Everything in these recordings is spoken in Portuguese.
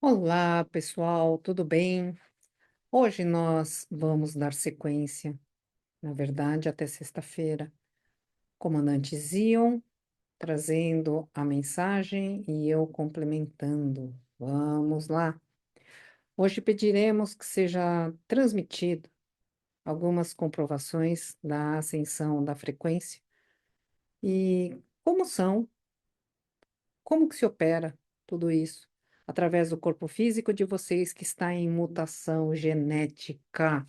Olá, pessoal, tudo bem? Hoje nós vamos dar sequência, na verdade, até sexta-feira. Comandante Zion trazendo a mensagem e eu complementando. Vamos lá. Hoje pediremos que seja transmitido algumas comprovações da ascensão da frequência e como que se opera tudo isso através do corpo físico de vocês que está em mutação genética.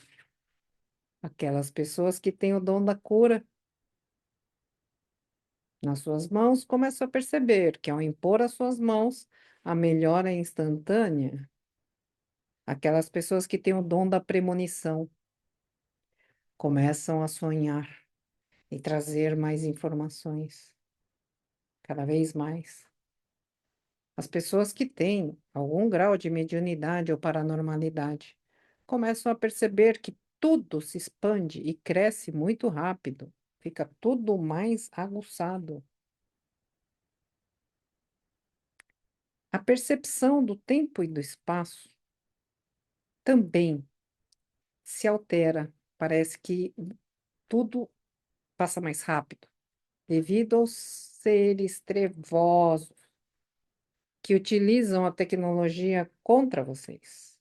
Aquelas pessoas que têm o dom da cura nas suas mãos começam a perceber que, ao impor as suas mãos, a melhora é instantânea. Aquelas pessoas que têm o dom da premonição começam a sonhar e trazer mais informações, cada vez mais. As pessoas que têm algum grau de mediunidade ou paranormalidade começam a perceber que tudo se expande e cresce muito rápido, fica tudo mais aguçado. A percepção do tempo e do espaço também se altera. Parece que tudo passa mais rápido, devido aos seres trevosos que utilizam a tecnologia contra vocês.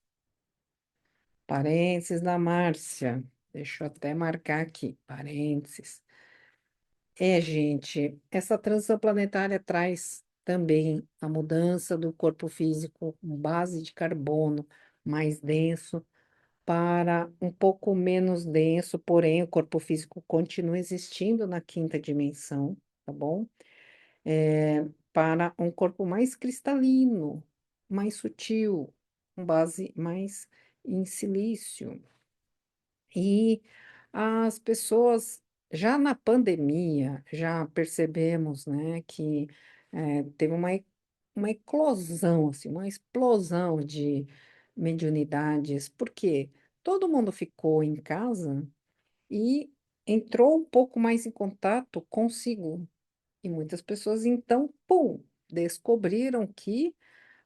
Parênteses da Márcia. Deixa eu até marcar aqui, parênteses. Gente, essa transição planetária traz também a mudança do corpo físico com base de carbono mais denso para um pouco menos denso, porém o corpo físico continua existindo na quinta dimensão, tá bom? Para um corpo mais cristalino, mais sutil, com base mais em silício. E as pessoas, já na pandemia, já percebemos, né, que teve uma eclosão, assim, uma explosão de mediunidades, porque todo mundo ficou em casa e entrou um pouco mais em contato consigo. E muitas pessoas, então, pum, descobriram que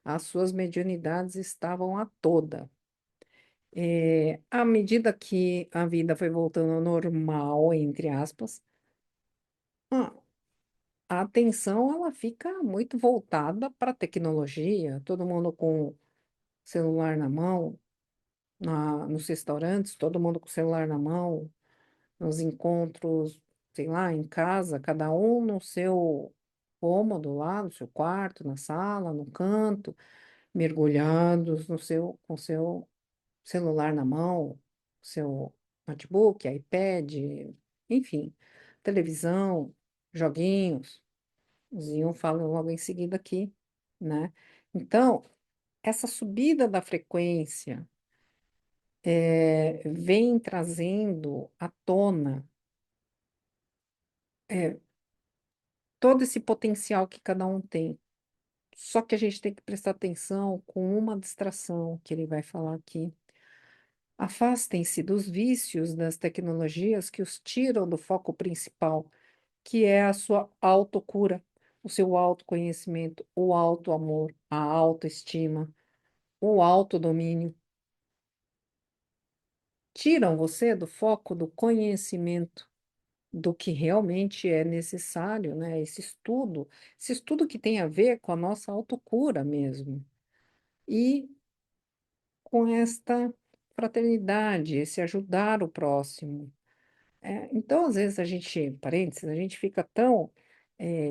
as suas mediunidades estavam a toda. À medida que a vida foi voltando ao normal, entre aspas, a a atenção ela fica muito voltada para a tecnologia, todo mundo com celular na mão, nos restaurantes, todo mundo com celular na mão, nos encontros, sei lá, em casa, cada um no seu cômodo lá, no seu quarto, na sala, no canto, mergulhados no com seu celular na mão, seu notebook, iPad, enfim, televisão, joguinhos. O Zinho fala logo em seguida aqui, né? Então, essa subida da frequência vem trazendo à tona é, todo esse potencial que cada um tem. Só que a gente tem que prestar atenção com uma distração que ele vai falar aqui. Afastem-se dos vícios das tecnologias que os tiram do foco principal, que é a sua autocura, o seu autoconhecimento, o autoamor, a autoestima, o autodomínio. Tiram você do foco do conhecimento, do que realmente é necessário, né? Esse estudo que tem a ver com a nossa autocura mesmo. E com esta fraternidade, esse ajudar o próximo. Então, às vezes, parênteses, a gente fica tão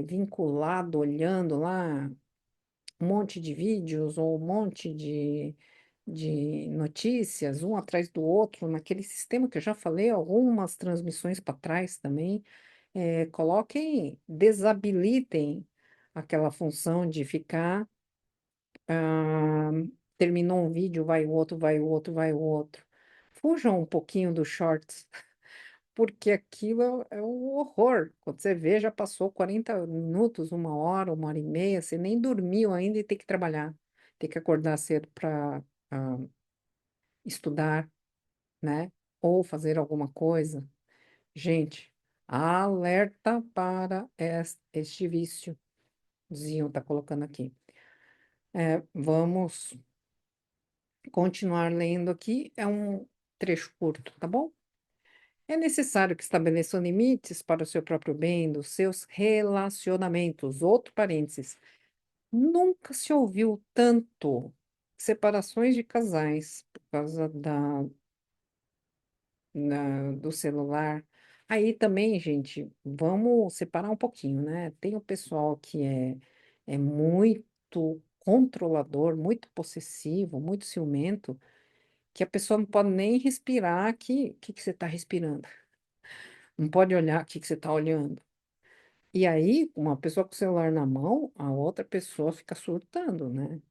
vinculado, olhando lá um monte de vídeos ou um monte de notícias, um atrás do outro, naquele sistema que eu já falei, algumas transmissões para trás também. Desabilitem aquela função de ficar, ah, terminou um vídeo, vai o outro, vai o outro, vai o outro. Fujam um pouquinho dos shorts, porque aquilo é um horror. Quando você vê, já passou 40 minutos, uma hora e meia, você nem dormiu ainda e tem que trabalhar. Tem que acordar cedo para estudar, né? Ou fazer alguma coisa. Gente, alerta para este vício. Zinho está colocando aqui. Vamos. continuar lendo aqui, é um trecho curto, tá bom? É necessário que estabeleçam limites para o seu próprio bem, dos seus relacionamentos. Outro parênteses. Nunca se ouviu tanto separações de casais por causa do celular. Aí também, gente, vamos separar um pouquinho, né? Tem o pessoal que é muito controlador, muito possessivo, muito ciumento, que a pessoa não pode nem respirar que você está respirando. Não pode olhar o que você está olhando. E aí, uma pessoa com o celular na mão, a outra pessoa fica surtando, né?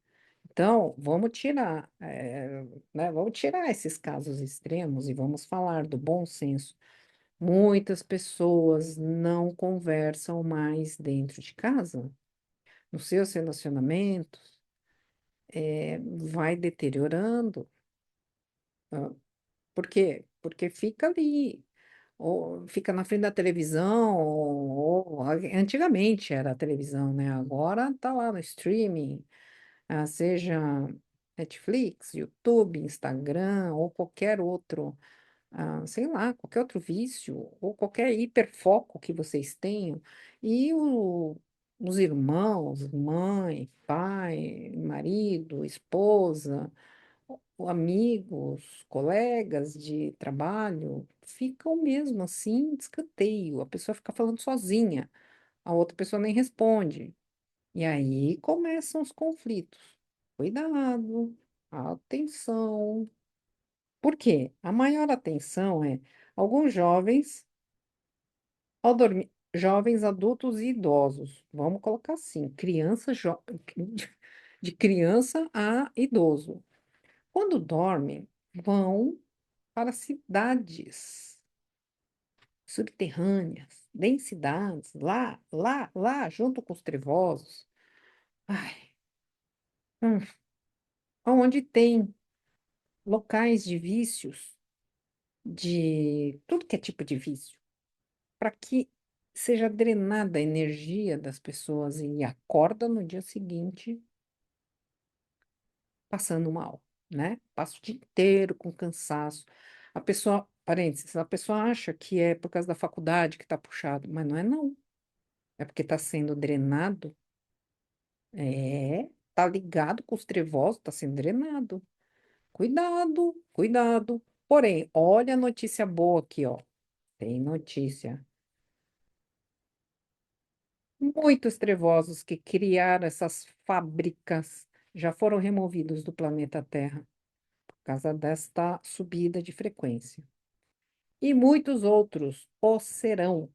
Então, vamos tirar, né, vamos tirar esses casos extremos e vamos falar do bom senso. Muitas pessoas não conversam mais dentro de casa. Nos seus relacionamentos, vai deteriorando. Ah, por quê? Porque fica ali, ou fica na frente da televisão, antigamente era a televisão, né? Agora tá lá no streaming, seja Netflix, YouTube, Instagram ou qualquer outro, sei lá, qualquer outro vício ou qualquer hiperfoco que vocês tenham. E os irmãos, mãe, pai, marido, esposa, amigos, colegas de trabalho, ficam mesmo assim de escanteio. A pessoa fica falando sozinha, a outra pessoa nem responde. E aí começam os conflitos. Cuidado, atenção. Por quê? A maior atenção é alguns jovens, ao dormir, jovens, adultos e idosos. Vamos colocar assim, de criança a idoso. Quando dormem, vão para cidades subterrâneas, densidades, lá, junto com os trevosos. Ai, hum, onde tem locais de vícios, de tudo que é tipo de vício, para que seja drenada a energia das pessoas e acorda no dia seguinte passando mal, né? Passa o dia inteiro com cansaço. A pessoa, parênteses, a pessoa acha que é por causa da faculdade que está puxado, mas não é não. É porque está sendo drenado. Tá ligado com os trevosos, está sendo drenado. Cuidado, cuidado. Porém, olha a notícia boa aqui, ó. Tem notícia. Muitos trevosos que criaram essas fábricas já foram removidos do planeta Terra por causa desta subida de frequência. E muitos outros o serão,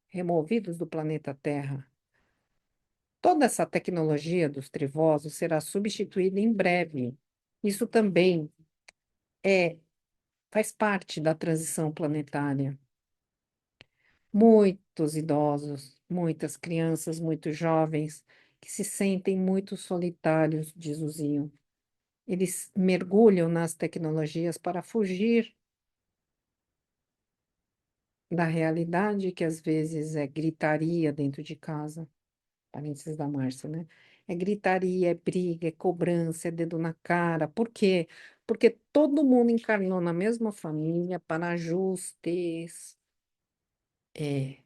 removidos do planeta Terra. Toda essa tecnologia dos trevosos será substituída em breve. Isso também é, faz parte da transição planetária. Muitos idosos, muitas crianças, muitos jovens que se sentem muito solitários, diz o Zion. Eles mergulham nas tecnologias para fugir da realidade que às vezes é gritaria dentro de casa. Parênteses da Márcia, né? É gritaria, é briga, é cobrança, é dedo na cara. Por quê? Porque todo mundo encarnou na mesma família para ajustes. É.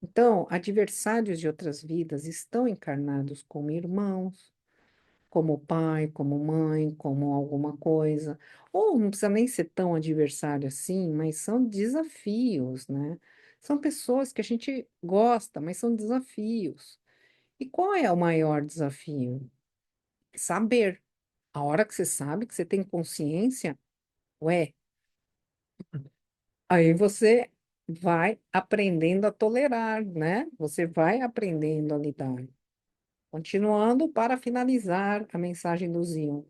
Então, adversários de outras vidas estão encarnados como irmãos, como pai, como mãe, como alguma coisa. Ou não precisa nem ser tão adversário assim, mas são desafios, né? São pessoas que a gente gosta, mas são desafios. E qual é o maior desafio? Saber. A hora que você sabe, que você tem consciência, ué, aí você vai aprendendo a tolerar, né? Você vai aprendendo a lidar. Continuando para finalizar a mensagem do Zion.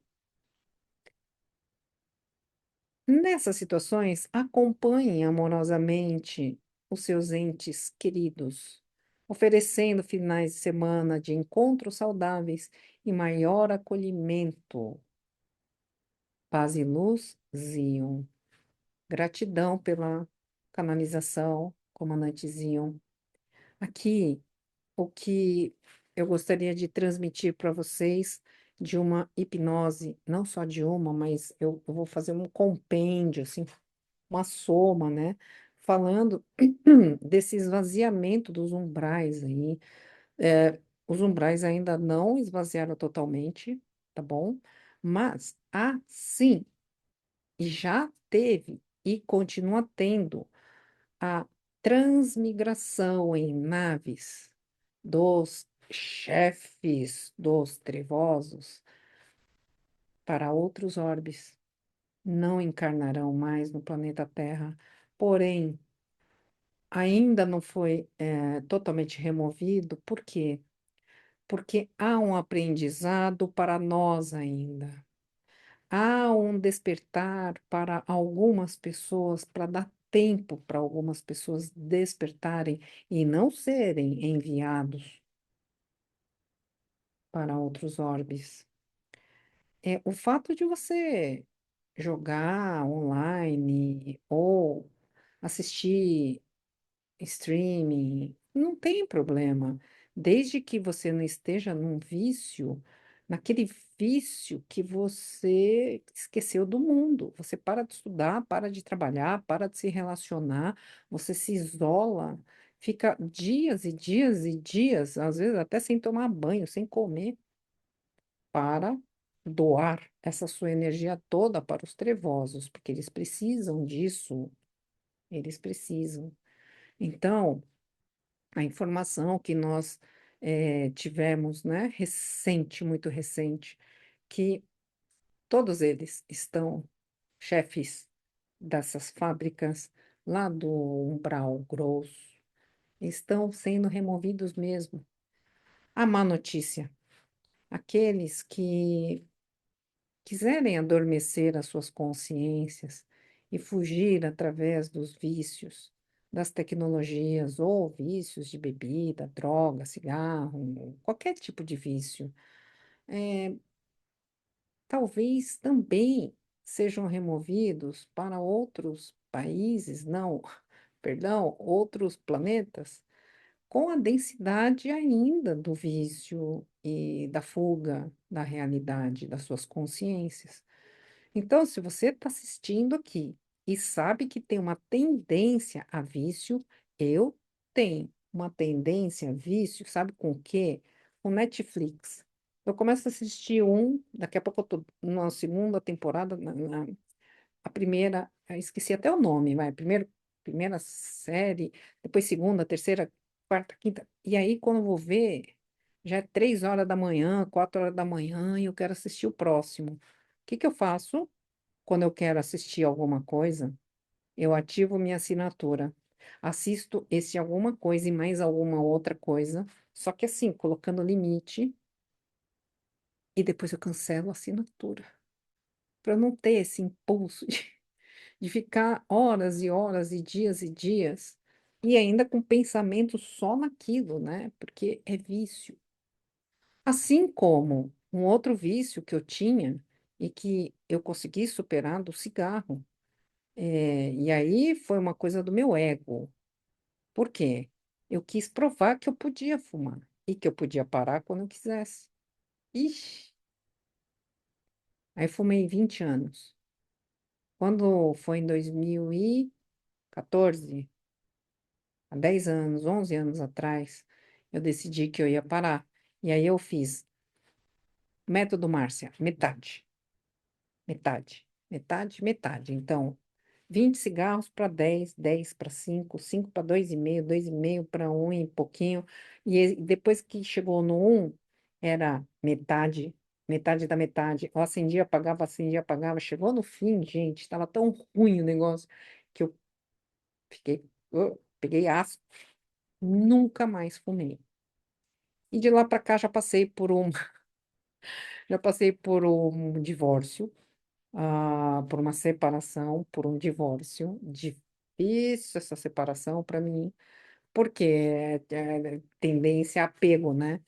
Nessas situações, acompanhe amorosamente os seus entes queridos, oferecendo finais de semana de encontros saudáveis e maior acolhimento. Paz e luz, Zion. Gratidão pela canalização, comandante Zion. Aqui, o que eu gostaria de transmitir para vocês de uma hipnose, não só de uma, mas eu vou fazer um compêndio, assim, uma soma, né? Falando desse esvaziamento dos umbrais aí. Os umbrais ainda não esvaziaram totalmente, tá bom? Mas, sim, e já teve e continua tendo a transmigração em naves dos chefes dos trevosos para outros orbes. Não encarnarão mais no planeta Terra, porém, ainda não foi, totalmente removido. Por quê? Porque há um aprendizado para nós ainda. Há um despertar para algumas pessoas, para dar tempo para algumas pessoas despertarem e não serem enviados para outros orbes. O fato de você jogar online ou assistir streaming, não tem problema, desde que você não esteja num vício, naquele vício que você esqueceu do mundo. Você para de estudar, para de trabalhar, para de se relacionar, você se isola, fica dias e dias e dias, às vezes até sem tomar banho, sem comer, para doar essa sua energia toda para os trevosos, porque eles precisam disso, eles precisam. Então, a informação que nós tivemos, né, recente, muito recente, que todos eles estão, chefes dessas fábricas lá do umbral grosso, estão sendo removidos mesmo. A má notícia, aqueles que quiserem adormecer as suas consciências e fugir através dos vícios, das tecnologias ou vícios de bebida, droga, cigarro, qualquer tipo de vício, talvez também sejam removidos para outros países, não, perdão, outros planetas, com a densidade ainda do vício e da fuga da realidade das suas consciências. Então, se você está assistindo aqui e sabe que tem uma tendência a vício, eu tenho uma tendência a vício, sabe com o quê? Com Netflix. Eu começo a assistir daqui a pouco eu tô na segunda temporada, a primeira, eu esqueci até o nome, vai, primeira série, depois segunda, terceira, quarta, quinta, e aí quando eu vou ver, já é 3 horas da manhã, 4 horas da manhã, e eu quero assistir o próximo. O que que eu faço? Quando eu quero assistir alguma coisa, eu ativo minha assinatura. Assisto esse alguma coisa e mais alguma outra coisa, só que assim, colocando limite, e depois eu cancelo a assinatura, para não ter esse impulso de ficar horas e horas e dias, e ainda com pensamento só naquilo, né? Porque é vício. Assim como um outro vício que eu tinha e que eu consegui superar do cigarro. E aí foi uma coisa do meu ego. Por quê? Eu quis provar que eu podia fumar e que eu podia parar quando eu quisesse. Ixi, aí fumei 20 anos. Quando foi em 2014, há 10 anos, 11 anos atrás, eu decidi que eu ia parar. E aí eu fiz método Márcia, metade, metade, metade, metade. Então, 20 cigarros para 10, 10 para 5, 5 para 2,5, 2,5 para um e pouquinho. E depois que chegou no um, era metade, metade da metade. Eu acendia, apagava. Chegou no fim, gente, estava tão ruim o negócio que eu peguei asco, nunca mais fumei. E de lá para cá já passei por um divórcio, por uma separação, por um divórcio. Difícil essa separação para mim, porque é tendência a apego, né?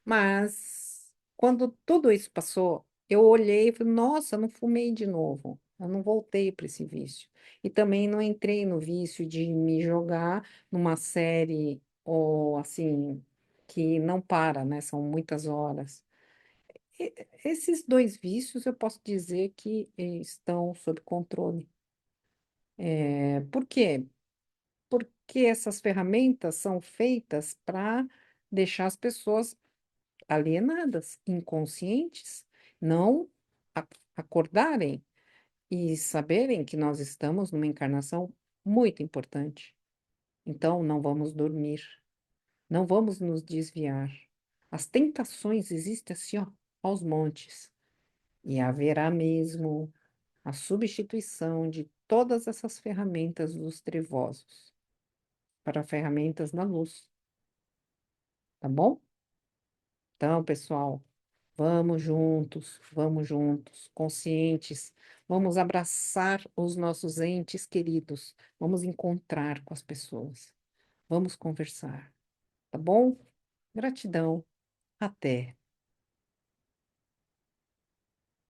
Mas quando tudo isso passou, eu olhei e falei, nossa, eu não fumei de novo. Eu não voltei para esse vício. E também não entrei no vício de me jogar numa série ou assim, que não para, né? São muitas horas. Esses dois vícios eu posso dizer que estão sob controle. Por quê? Porque essas ferramentas são feitas para deixar as pessoas alienadas, inconscientes, não a- acordarem e saberem que nós estamos numa encarnação muito importante. Então, não vamos dormir, não vamos nos desviar. As tentações existem assim, ó, aos montes, e haverá mesmo a substituição de todas essas ferramentas dos trevosos para ferramentas da luz, tá bom? Então, pessoal, vamos juntos, conscientes, vamos abraçar os nossos entes queridos, vamos encontrar com as pessoas, vamos conversar, tá bom? Gratidão, até.